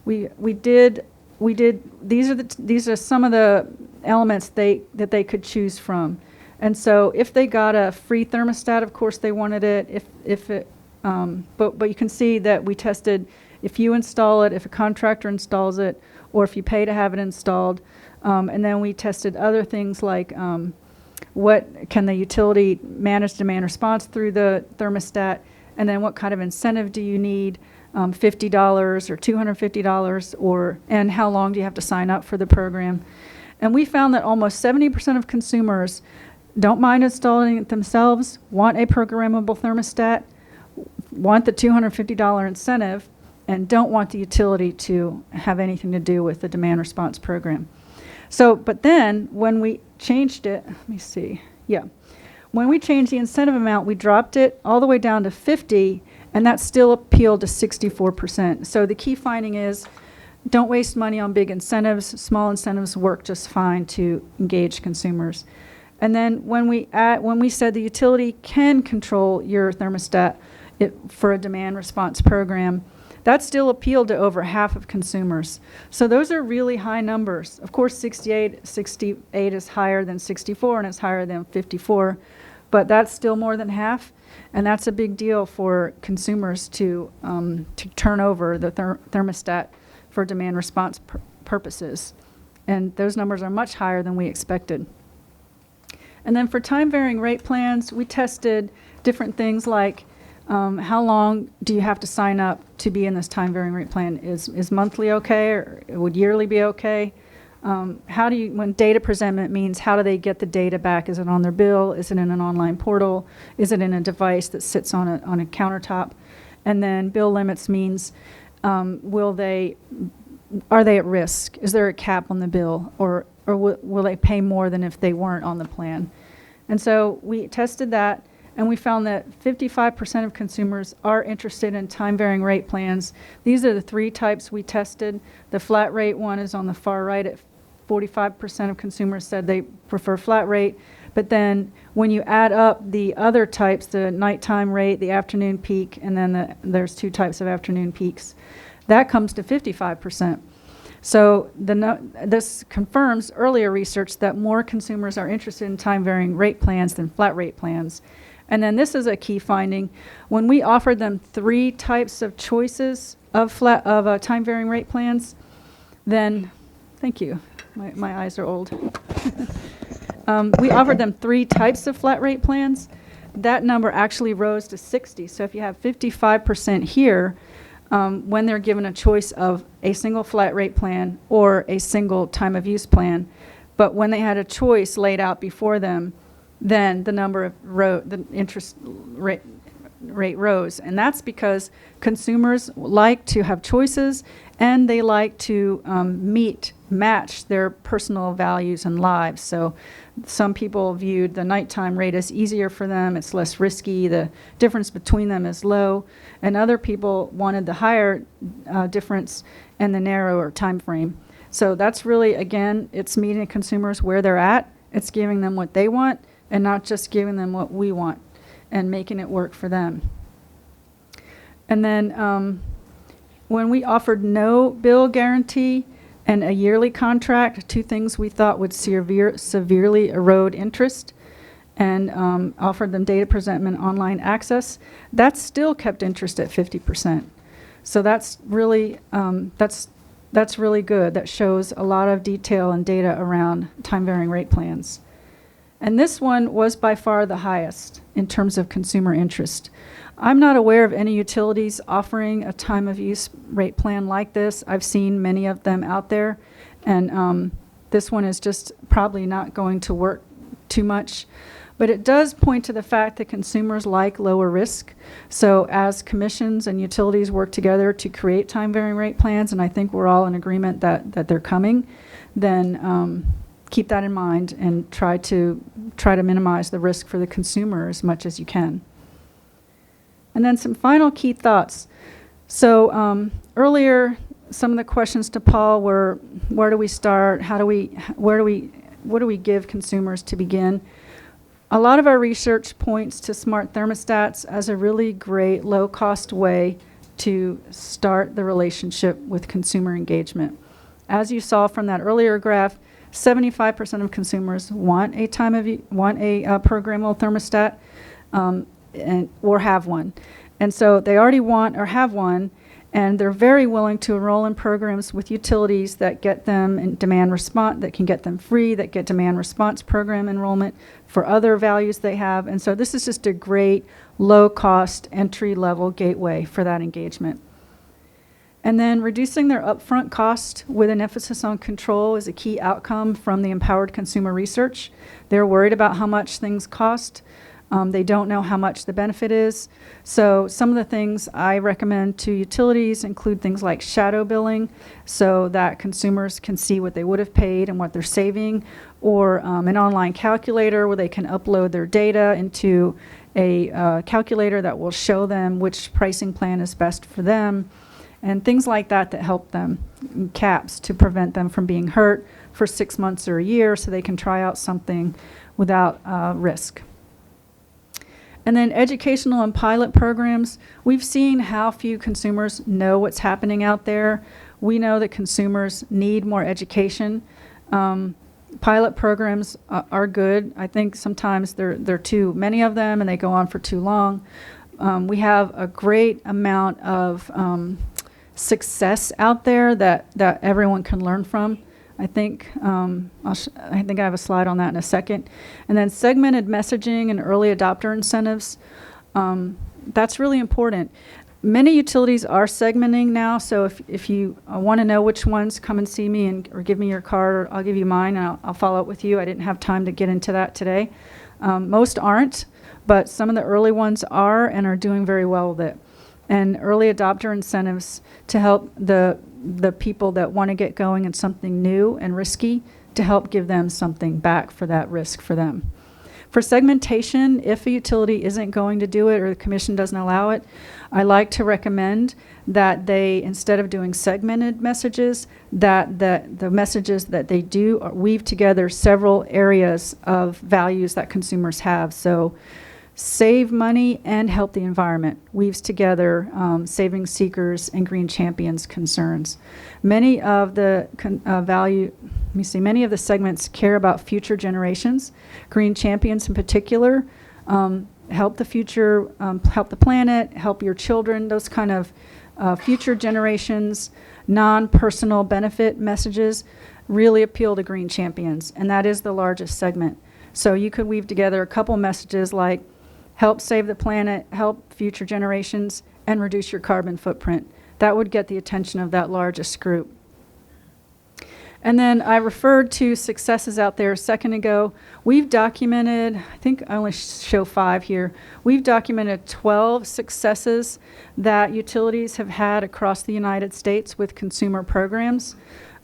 we did these are some of the elements that they could choose from. And so if they got a free thermostat, of course they wanted it. But you can see that we tested if you install it, if a contractor installs it, or if you pay to have it installed. And then we tested other things like what can the utility manage demand response through the thermostat, and then what kind of incentive do you need, $50 or $250, and how long do you have to sign up for the program. And we found that almost 70% of consumers don't mind installing it themselves, want a programmable thermostat, want the $250 incentive, and don't want the utility to have anything to do with the demand response program. So, but then when we changed it, let me see, yeah. When we changed the incentive amount, we dropped it all the way down to 50, and that still appealed to 64%. So the key finding is, don't waste money on big incentives. Small incentives work just fine to engage consumers. And then when we said the utility can control your thermostat for a demand response program, that still appealed to over half of consumers. So those are really high numbers. Of course, 68 is higher than 64, and it's higher than 54, but that's still more than half, and that's a big deal for consumers to turn over the thermostat for demand response purposes. And those numbers are much higher than we expected. And then for time varying rate plans, we tested different things like how long do you have to sign up to be in this time varying rate plan? Is monthly okay, or would yearly be okay? How do you, when data presentment means, how do they get the data back? Is it on their bill? Is it in an online portal? Is it in a device that sits on a countertop? And then bill limits means, are they at risk? Is there a cap on the bill, or will they pay more than if they weren't on the plan? And so we tested that, and we found that 55% of consumers are interested in time varying rate plans. These are the 3 types we tested. The flat rate one is on the far right. At 45% of consumers said they prefer flat rate. But then when you add up the other types, the nighttime rate, the afternoon peak, and then there's 2 types of afternoon peaks, that comes to 55%. So this confirms earlier research that more consumers are interested in time varying rate plans than flat rate plans. And then this is a key finding. When we offered them 3 types of choices of time varying rate plans, then, thank you, my eyes are old. We offered them 3 types of flat rate plans. That number actually rose to 60. So if you have 55% here, when they're given a choice of a single flat rate plan or a single time of use plan, but when they had a choice laid out before them, then the number of the interest rate rose. And that's because consumers like to have choices, and they like to match their personal values and lives. So some people viewed the nighttime rate as easier for them. It's less risky. The difference between them is low. And other people wanted the higher difference and the narrower time frame. So that's really, again, it's meeting consumers where they're at. It's giving them what they want, and not just giving them what we want, and making it work for them. And then when we offered no bill guarantee and a yearly contract, 2 things we thought would severely erode interest, and offered them data presentment online access, that still kept interest at 50%. So that's really that's really good. That shows a lot of detail and data around time varying rate plans. And this one was by far the highest in terms of consumer interest. I'm not aware of any utilities offering a time of use rate plan like this. I've seen many of them out there, and this one is just probably not going to work too much. But it does point to the fact that consumers like lower risk. So as commissions and utilities work together to create time varying rate plans, and I think we're all in agreement that they're coming, then keep that in mind and try to minimize the risk for the consumer as much as you can. And then some final key thoughts. So earlier, some of the questions to Paul were, where do we start? What do we give consumers to begin? A lot of our research points to smart thermostats as a really great low-cost way to start the relationship with consumer engagement. As you saw from that earlier graph, 75% of consumers want a programmable thermostat or have one. And so they already want or have one, and they're very willing to enroll in programs with utilities that get them in demand response, that can get them free, that get demand response program enrollment for other values they have. And so this is just a great low-cost entry-level gateway for that engagement. And then reducing their upfront cost with an emphasis on control is a key outcome from the empowered consumer research. They're worried about how much things cost. They don't know how much the benefit is. So some of the things I recommend to utilities include things like shadow billing, so that consumers can see what they would have paid and what they're saving, or an online calculator where they can upload their data into a calculator that will show them which pricing plan is best for them, and things like that that help them, caps to prevent them from being hurt for 6 months or a year so they can try out something without risk. And then educational and pilot programs. We've seen how few consumers know what's happening out there. We know that consumers need more education. Pilot programs are good. I think sometimes there are too many of them and they go on for too long. We have a great amount of success out there that everyone can learn from. I think I have a slide on that in a second. And then segmented messaging and early adopter incentives. That's really important. Many utilities are segmenting now, so if you want to know which ones, come and see me or give me your card, or I'll give you mine and I'll follow up with you. I didn't have time to get into that today. Most aren't, but some of the early ones are and are doing very well with it. And early adopter incentives to help the people that want to get going in something new and risky, to help give them something back for that risk for them. For segmentation, if a utility isn't going to do it or the commission doesn't allow it, I like to recommend that they, instead of doing segmented messages, that the messages that they do weave together several areas of values that consumers have. So save money and help the environment weaves together saving seekers and green champions concerns. Many of the many of the segments care about future generations. Green champions in particular help the future, help the planet, help your children. Those kind of future generations, non-personal benefit messages really appeal to green champions, and that is the largest segment. So you could weave together a couple messages like help save the planet, help future generations, and reduce your carbon footprint. That would get the attention of that largest group. And then I referred to successes out there a second ago. We've documented, I think I only show 5 here. We've documented 12 successes that utilities have had across the United States with consumer programs.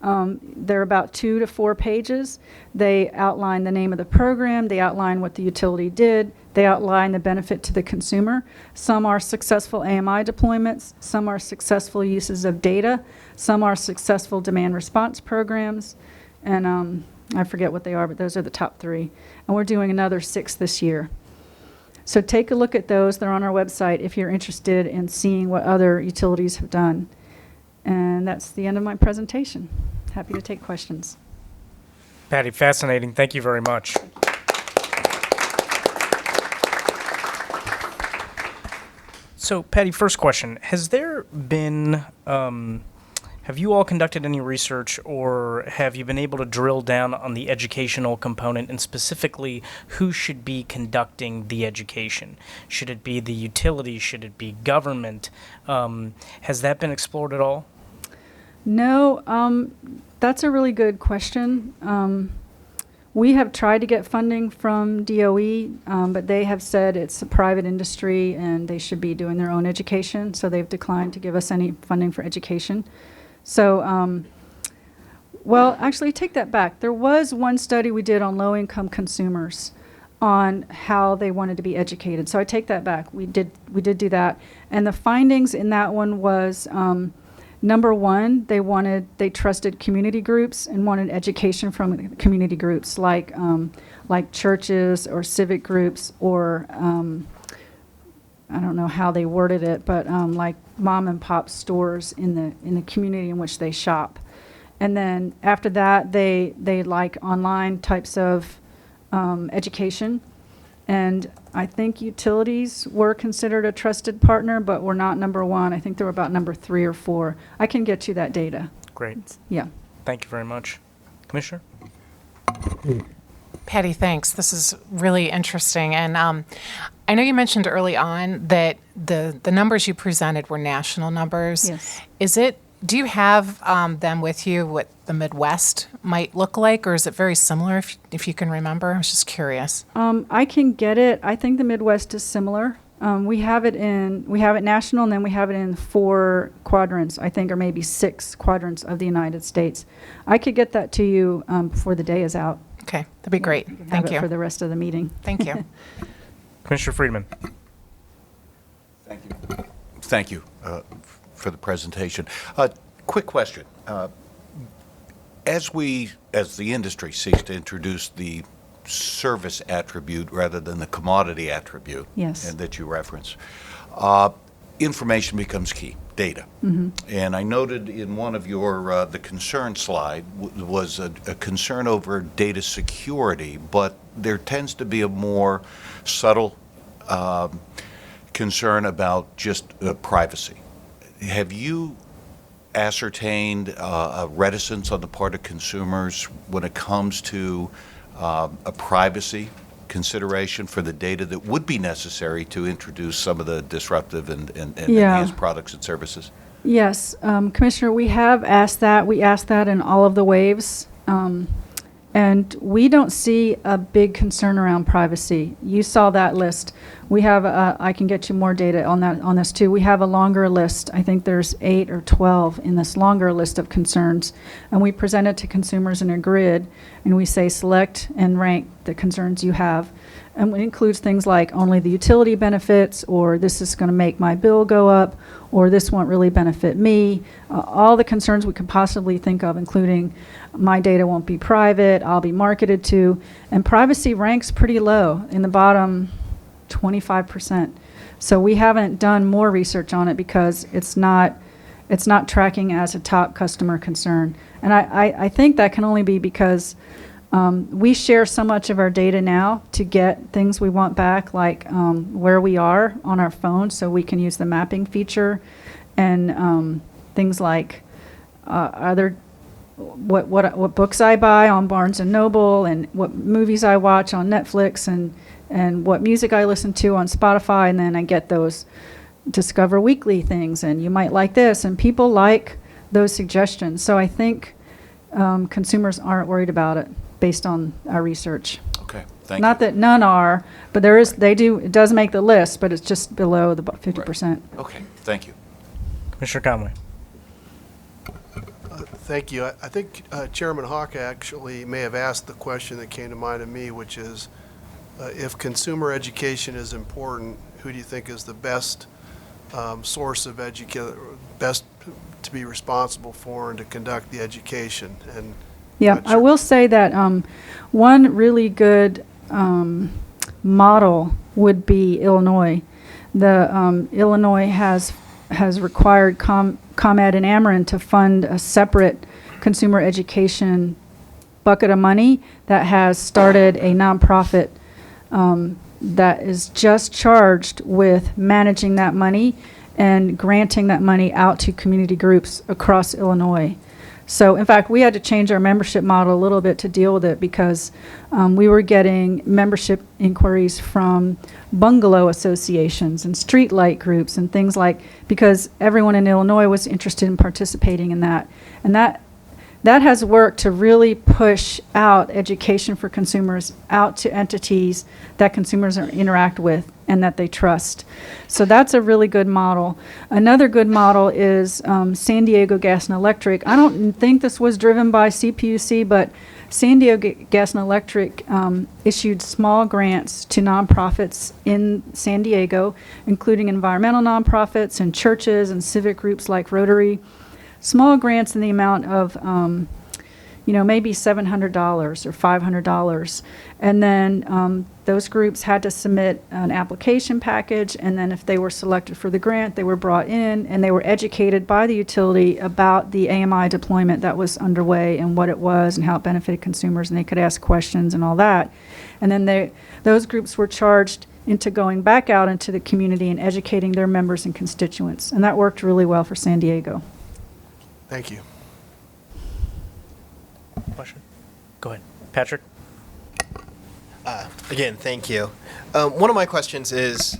They're about 2 to 4 pages. They outline the name of the program. They outline what the utility did. They outline the benefit to the consumer. Some are successful AMI deployments. Some are successful uses of data. Some are successful demand response programs. And I forget what they are, but those are the top 3. And we're doing another 6 this year. So take a look at those. They're on our website if you're interested in seeing what other utilities have done. And that's the end of my presentation. Happy to take questions. Patty, fascinating. Thank you very much. So, Patty, first question. Has there been, have you all conducted any research, or have you been able to drill down on the educational component, and specifically who should be conducting the education? Should it be the utility? Should it be government? Has that been explored at all? No, that's a really good question. We have tried to get funding from DOE, but they have said it's a private industry and they should be doing their own education, so they've declined to give us any funding for education. So, well, actually, take that back. There was one study we did on low-income consumers, on how they wanted to be educated. So I take that back. We did do that. And the findings in that one was, number one, they trusted community groups and wanted education from community groups like churches or civic groups or, I don't know how they worded it, but like mom and pop stores in the community in which they shop. And then after that, they like online types of education. And I think utilities were considered a trusted partner, but were not number one. I think they were about number 3 or 4. I can get you that data. Great. Yeah. Thank you very much. Commissioner? Patty, thanks. This is really interesting. And I know you mentioned early on that the numbers you presented were national numbers. Yes. Do you have them with you, what the Midwest might look like, or is it very similar, if you can remember? I was just curious. I can get it. I think the Midwest is similar. We have it national, and then we have it in 4 quadrants, I think, or maybe 6 quadrants of the United States. I could get that to you before the day is out. Okay, that'd be great. You can have Thank it you. for the rest of the meeting. Thank you. Commissioner Friedman? Thank you. Thank you for the presentation. Quick question. As the industry seeks to introduce the service attribute rather than the commodity attribute, Yes. and that you reference, information becomes key, data. And I noted in one of your, the concern slide was a concern over data security, but there tends to be a more subtle concern about just privacy. Have you ascertained a reticence on the part of consumers when it comes to a privacy consideration for the data that would be necessary to introduce some of the disruptive and Yeah. enhanced products and services? Yes, Commissioner, we have asked that. We asked that in all of the waves. And we don't see a big concern around privacy. You saw that list. We have, I can get you more data on this too. We have a longer list. I think there's 8 or 12 in this longer list of concerns. And we present it to consumers in a grid, and we say select and rank the concerns you have. And it includes things like only the utility benefits, or this is going to make my bill go up, or this won't really benefit me. All the concerns we could possibly think of, including my data won't be private, I'll be marketed to, and privacy ranks pretty low, in the bottom 25%. So we haven't done more research on it because it's not tracking as a top customer concern. And I think that can only be because we share so much of our data now to get things we want back, like where we are on our phone, so we can use the mapping feature, and things like what books I buy on Barnes and Noble, and what movies I watch on Netflix, and what music I listen to on Spotify, and then I get those Discover Weekly things, and you might like this, and people like those suggestions. So I think consumers aren't worried about it based on our research. Okay, thank you. Not that none are, but there is, it does make the list, but it's just below the 50%. Okay, thank you. Commissioner Conway? Thank you. I think Chairman Hawk actually may have asked the question that came to mind of me, which is, if consumer education is important, who do you think is the best source of best to be responsible for and to conduct the education? And Yeah, I will say that one really good model would be Illinois. The Illinois has required ComEd and Ameren to fund a separate consumer education bucket of money that has started a nonprofit that is just charged with managing that money and granting that money out to community groups across Illinois. So, in fact, we had to change our membership model a little bit to deal with it, because we were getting membership inquiries from bungalow associations and street light groups and things like, because everyone in Illinois was interested in participating in that. And that has worked to really push out education for consumers out to entities that consumers interact with and that they trust. So that's a really good model. Another good model is San Diego Gas and Electric. I don't think this was driven by CPUC, but San Diego Gas and Electric issued small grants to nonprofits in San Diego, including environmental nonprofits and churches and civic groups like Rotary. Small grants in the amount of, maybe $700 or $500. And then those groups had to submit an application package, and then if they were selected for the grant, they were brought in and they were educated by the utility about the AMI deployment that was underway and what it was and how it benefited consumers, and they could ask questions and all that. And then those groups were charged into going back out into the community and educating their members and constituents. And that worked really well for San Diego. Thank you. Question? Go ahead. Patrick? Again, thank you. One of my questions is,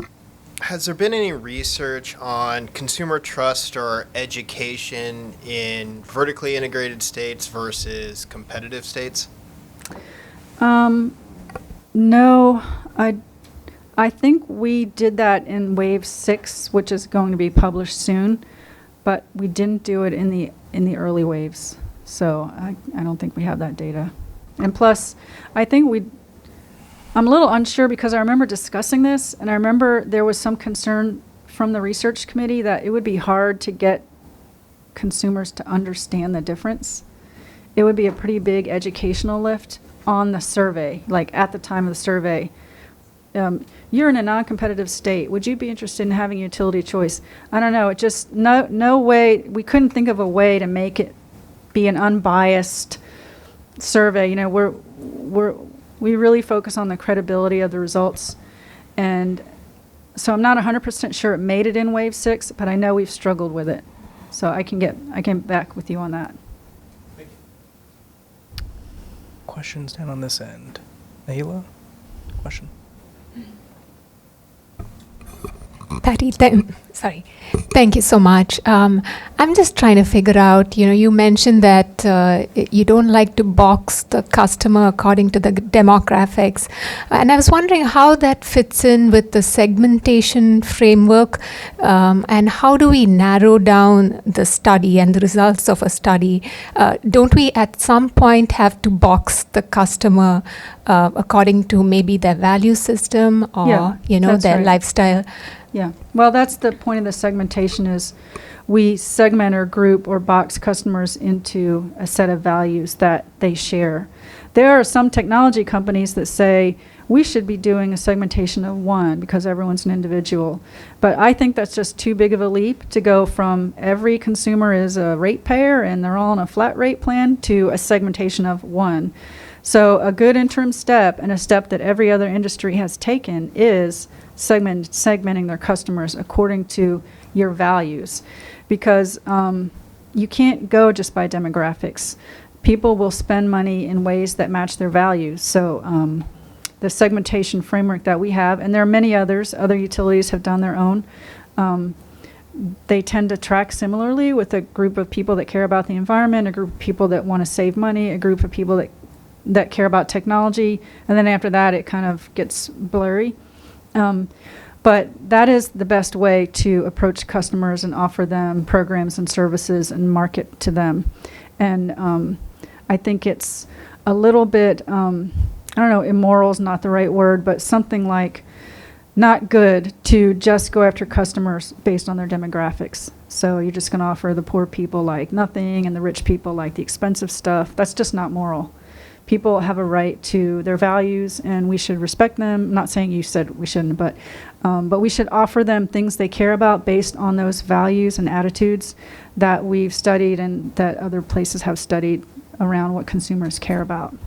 has there been any research on consumer trust or education in vertically integrated states versus competitive states? No, I think we did that in Wave 6, which is going to be published soon, but we didn't do it in the early waves. So I don't think we have that data. And plus, I think I'm a little unsure because I remember discussing this, and I remember there was some concern from the research committee that it would be hard to get consumers to understand the difference. It would be a pretty big educational lift on the survey, like at the time of the survey. You're in a non-competitive state. Would you be interested in having utility choice? I don't know. It just, no way, we couldn't think of a way to make it be an unbiased survey. We really focus on the credibility of the results. And so I'm not 100% sure it made it in Wave 6, but I know we've struggled with it. So I can get back with you on that. Questions down on this end. Nahila? Question? Patty, thank you so much. I'm just trying to figure out, you mentioned that you don't like to box the customer according to the demographics. And I was wondering how that fits in with the segmentation framework, and how do we narrow down the study and the results of a study? Don't we at some point have to box the customer according to maybe their value system or, their right. lifestyle? Yeah, well, that's the point of the segmentation is we segment or group or box customers into a set of values that they share. There are some technology companies that say we should be doing a segmentation of one because everyone's an individual. But I think that's just too big of a leap to go from every consumer is a ratepayer and they're all on a flat rate plan to a segmentation of one. So a good interim step and a step that every other industry has taken is segmenting their customers according to your values, because you can't go just by demographics. People will spend money in ways that match their values. So the segmentation framework that we have, and there are many others, other utilities have done their own, they tend to track similarly with a group of people that care about the environment, a group of people that want to save money, a group of people that care about technology, and then after that it kind of gets blurry. But that is the best way to approach customers and offer them programs and services and market to them. And I think it's a little bit, I don't know, immoral is not the right word, but something like not good to just go after customers based on their demographics. So you're just going to offer the poor people like nothing and the rich people like the expensive stuff. That's just not moral. People have a right to their values, and we should respect them. I'm not saying you said we shouldn't, but we should offer them things they care about based on those values and attitudes that we've studied and that other places have studied around what consumers care about.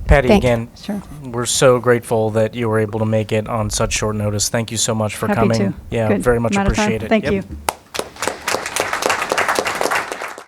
Patty, Thank again, Sure. we're so grateful that you were able to make it on such short notice. Thank you so much for Happy coming. to. Yeah, Good very much amount of time. appreciate it. Thank Yep. you.